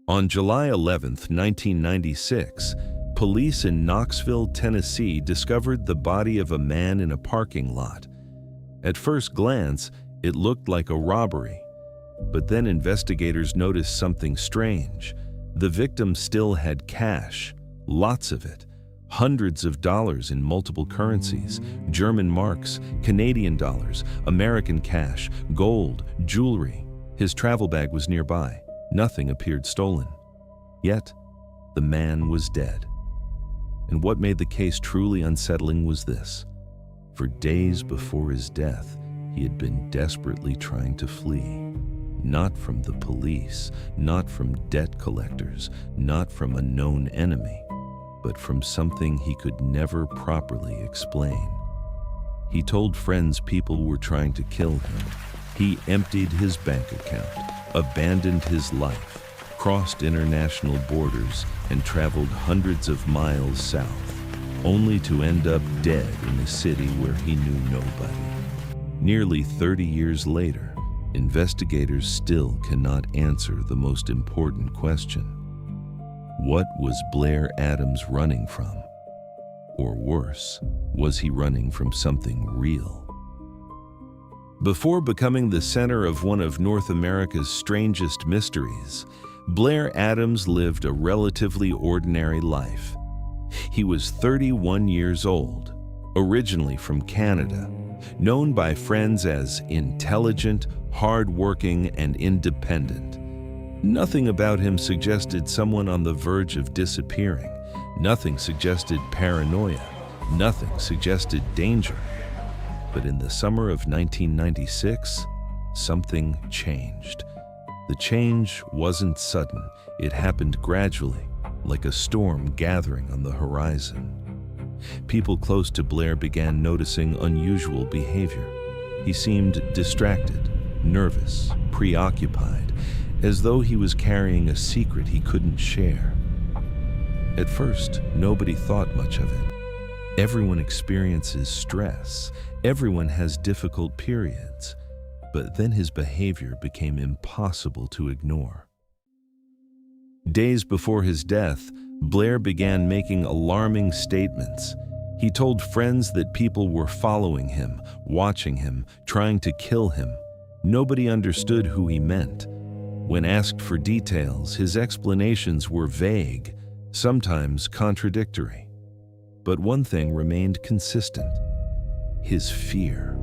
On July 11, 1996, police in Knoxville, Tennessee discovered the body of a man in a parking lot. At first glance, it looked like a robbery, but then investigators noticed something strange. The victim still had cash, lots of it, hundreds of dollars in multiple currencies, German marks, Canadian dollars, American cash, gold, jewelry. His travel bag was nearby. Nothing appeared stolen. Yet, the man was dead. And what made the case truly unsettling was this. For days before his death, he had been desperately trying to flee. Not from the police, not from debt collectors, not from a known enemy, but from something he could never properly explain. He told friends people were trying to kill him. He emptied his bank account, abandoned his life, crossed international borders, and traveled hundreds of miles south, only to end up dead in a city where he knew nobody. Nearly 30 years later, investigators still cannot answer the most important question. What was Blair Adams running from? Or worse, was he running from something real? Before becoming the center of one of North America's strangest mysteries, Blair Adams lived a relatively ordinary life. He was 31 years old, originally from Canada, known by friends as intelligent, hard-working, and independent. Nothing about him suggested someone on the verge of disappearing. Nothing suggested paranoia. Nothing suggested danger. But in the summer of 1996, something changed. The change wasn't sudden. It happened gradually, like a storm gathering on the horizon. People close to Blair began noticing unusual behavior. He seemed distracted, nervous, preoccupied, as though he was carrying a secret he couldn't share. At first, nobody thought much of it. Everyone experiences stress. Everyone has difficult periods. But then his behavior became impossible to ignore. Days before his death, Blair began making alarming statements. He told friends that people were following him, watching him, trying to kill him. Nobody understood who he meant. When asked for details, his explanations were vague, sometimes contradictory. But one thing remained consistent: his fear.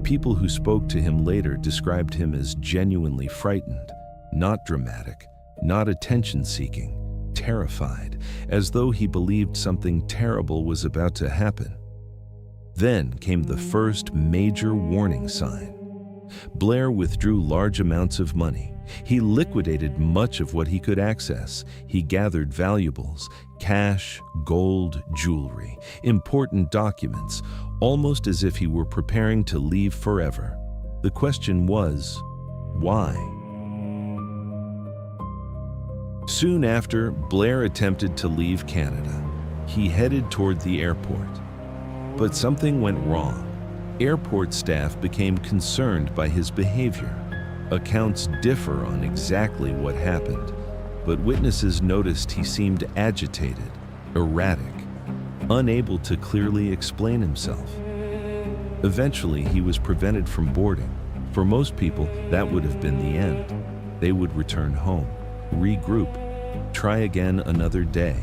People who spoke to him later described him as genuinely frightened, not dramatic, not attention-seeking, terrified, as though he believed something terrible was about to happen. Then came the first major warning sign. Blair withdrew large amounts of money. He liquidated much of what he could access. He gathered valuables, cash, gold, jewelry, important documents, almost as if he were preparing to leave forever. The question was, why? Soon after, Blair attempted to leave Canada. He headed toward the airport. But something went wrong. Airport staff became concerned by his behavior. Accounts differ on exactly what happened, but witnesses noticed he seemed agitated, erratic, unable to clearly explain himself. Eventually, he was prevented from boarding. For most people, that would have been the end. They would return home, regroup, try again another day.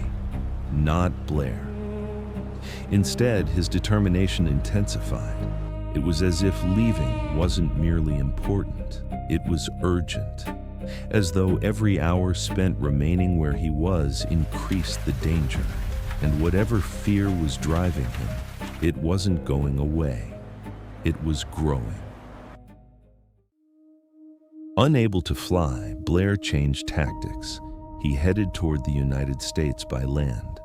Not Blair. Instead, his determination intensified. It was as if leaving wasn't merely important, it was urgent. As though every hour spent remaining where he was increased the danger. And whatever fear was driving him, it wasn't going away. It was growing. Unable to fly, Blair changed tactics. He headed toward the United States by land.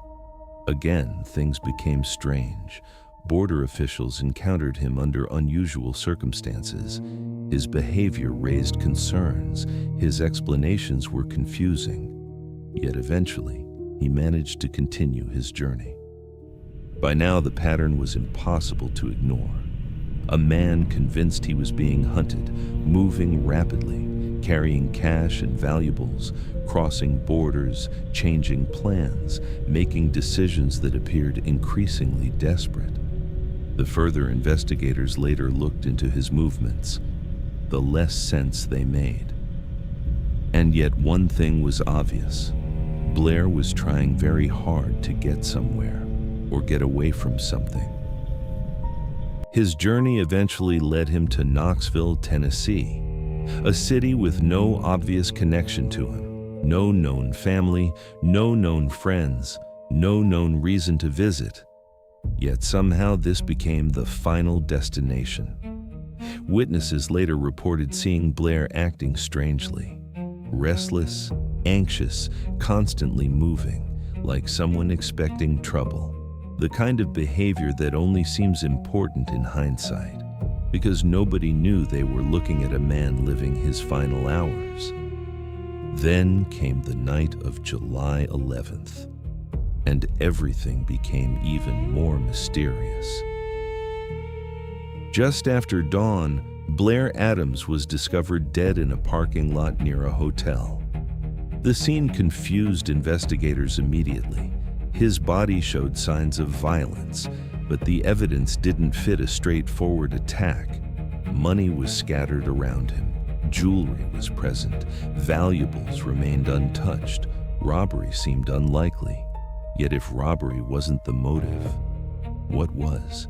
Again, things became strange. Border officials encountered him under unusual circumstances. His behavior raised concerns. His explanations were confusing. Yet eventually, he managed to continue his journey. By now, the pattern was impossible to ignore. A man convinced he was being hunted, moving rapidly, carrying cash and valuables, crossing borders, changing plans, making decisions that appeared increasingly desperate. The further investigators later looked into his movements, the less sense they made. And yet one thing was obvious. Blair was trying very hard to get somewhere, or get away from something. His journey eventually led him to Knoxville, Tennessee, a city with no obvious connection to him, no known family, no known friends, no known reason to visit. Yet somehow this became the final destination. Witnesses later reported seeing Blair acting strangely, restless, anxious, constantly moving, like someone expecting trouble. The kind of behavior that only seems important in hindsight, because nobody knew they were looking at a man living his final hours. Then came the night of July 11th, and everything became even more mysterious. Just after dawn, Blair Adams was discovered dead in a parking lot near a hotel. The scene confused investigators immediately. His body showed signs of violence, but the evidence didn't fit a straightforward attack. Money was scattered around him. Jewelry was present. Valuables remained untouched. Robbery seemed unlikely. Yet if robbery wasn't the motive, what was?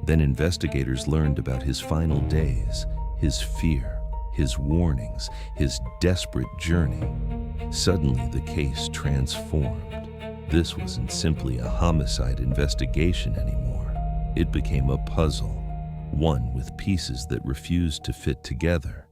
Then investigators learned about his final days, his fear, his warnings, his desperate journey. Suddenly the case transformed. This wasn't simply a homicide investigation anymore. It became a puzzle, one with pieces that refused to fit together.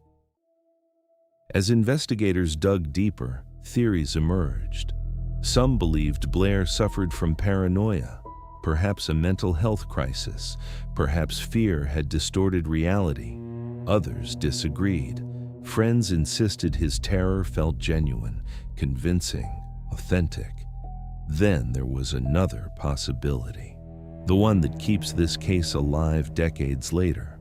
As investigators dug deeper, theories emerged. Some believed Blair suffered from paranoia, perhaps a mental health crisis, perhaps fear had distorted reality. Others disagreed. Friends insisted his terror felt genuine, convincing, authentic. Then there was another possibility, the one that keeps this case alive decades later.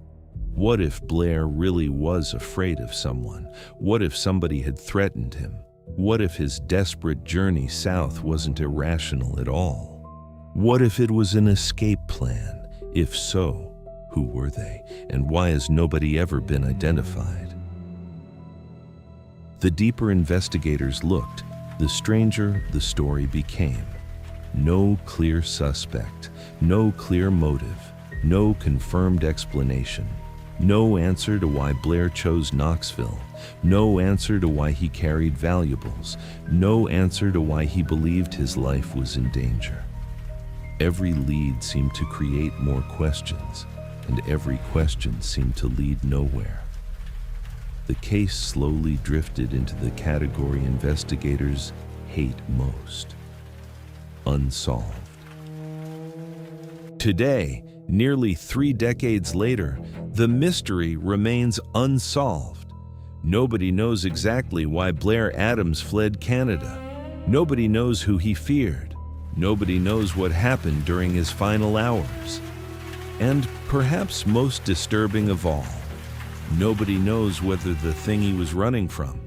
What if Blair really was afraid of someone? What if somebody had threatened him? What if his desperate journey south wasn't irrational at all? What if it was an escape plan? If so, who were they, and why has nobody ever been identified? The deeper investigators looked, the stranger the story became. No clear suspect, no clear motive, no confirmed explanation. No answer to why Blair chose Knoxville. No answer to why he carried valuables. No answer to why he believed his life was in danger. Every lead seemed to create more questions, and every question seemed to lead nowhere. The case slowly drifted into the category investigators hate most: unsolved. Today, nearly 3 decades later, the mystery remains unsolved. Nobody knows exactly why Blair Adams fled Canada. Nobody knows who he feared. Nobody knows what happened during his final hours. And perhaps most disturbing of all, nobody knows whether the thing he was running from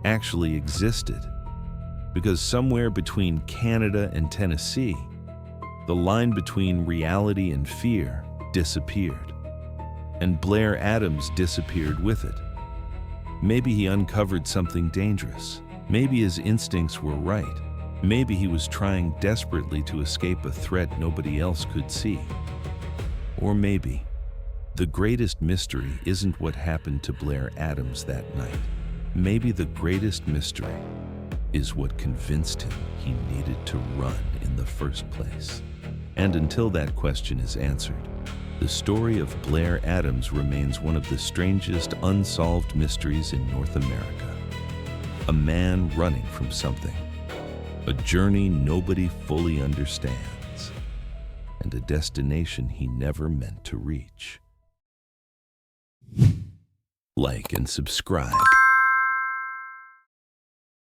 actually existed. Because somewhere between Canada and Tennessee, the line between reality and fear disappeared. And Blair Adams disappeared with it. Maybe he uncovered something dangerous. Maybe his instincts were right. Maybe he was trying desperately to escape a threat nobody else could see. Or maybe the greatest mystery isn't what happened to Blair Adams that night. Maybe the greatest mystery is what convinced him he needed to run in the first place. And until that question is answered, the story of Blair Adams remains one of the strangest unsolved mysteries in North America. A man running from something, a journey nobody fully understands, and a destination he never meant to reach. Like and subscribe.